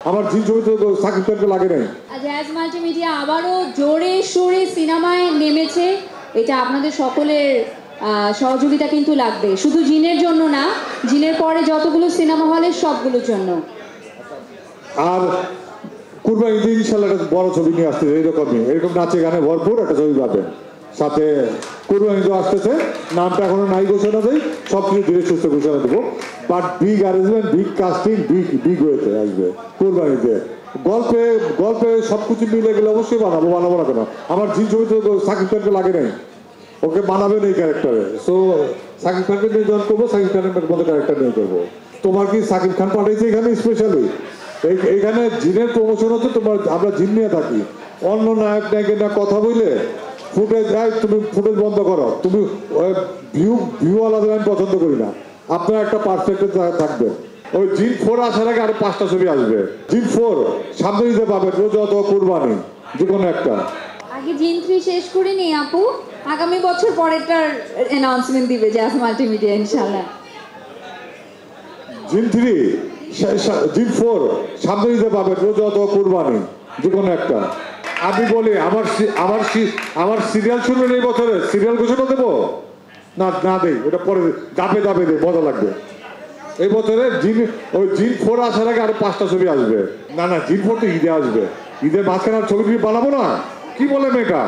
আমার জিন ছবিতে সাকিব খানকে লাগে নাই। জ্যাজ মাল্টিমিডিয়া আবারও জোরে সোরে সিনেমায় নেমেছে, এটা আপনাদের সকলের সহযোগিতা কিন্তু লাগবে, শুধু জিনের জন্য না, জিনের পরে যতগুলো সিনেমা হলের সবগুলোর জন্য। আর কুরবানি ঈদে ইনশাল্লাহ একটা বড় ছবি নিয়ে আসতেছে, এরকম নাচে গানে ভরপুর একটা ছবি পাবেন। সাথে কুরবানি ঈদও আসতেছে, নামটা এখনো নাই ঘোষণা দেয়, সব কিছু ধীরে সুস্থ ঘোষণা দেবো। But big arrangement, big casting, big ওয়েতে আসবে কুরবানিতে। গল্পে সবকিছু মিলে গেলে অবশ্যই বানাবো না কেন? আমার জিন ছবিতে সাকিব খানকে লাগে নাই, ওকে বানাবেন এই ক্যারেক্টারে। সো সাকিব খানকে নিয়ে জয়েন করবো, সাকিব খানের মতো ক্যারেক্টার নিয়ে করবো। তোমার কি সাকিব খান পাঠাইছে এখানে স্পেশালি? এইখানে জিনের প্রমোশন হচ্ছে, আমরা জিন নিয়ে থাকি। অন্য নায়কের না কথা বললে ফুটেজ যায়, তুমি ফুটেজ বন্ধ করো। তুমি ভিউ আলাদা আমি পছন্দ করি না। আপনার একটা পারফেক্ট থাকবে। ওই জিন 4 আসার আগে আরো 5টা ছবি আসবে। জিন 4 সামনে দিতে পাবেন, রোজা অথবা কুরবানি, যে কোনো একটা। আগে জিন 3 শেষ করে নি আপু, আগামী বছর পরেরটার অ্যানাউন্সমেন্ট দিবে জ্যাজ মাল্টিমিডিয়া ইনশাআল্লাহ। জিন 3 জিন 4 সামনে দিতে পাবেন, রোজা অথবা কুরবানি, যে কোনো একটা। আমি বলি আমার সিরিয়াল শুনবেন এই বছরে, সিরিয়াল ঘোষণা দেবো না দেই, ওটা পরে দাপে দেয়, মজা লাগবে। এই বছরে জিন 4 আসার আগে আরো 5টা ছবি আসবে। না জিন 4 তো ঈদে আসবে, ঈদের মাঝখানে ছবি বানাবো না, কি বলে মেয়েটা।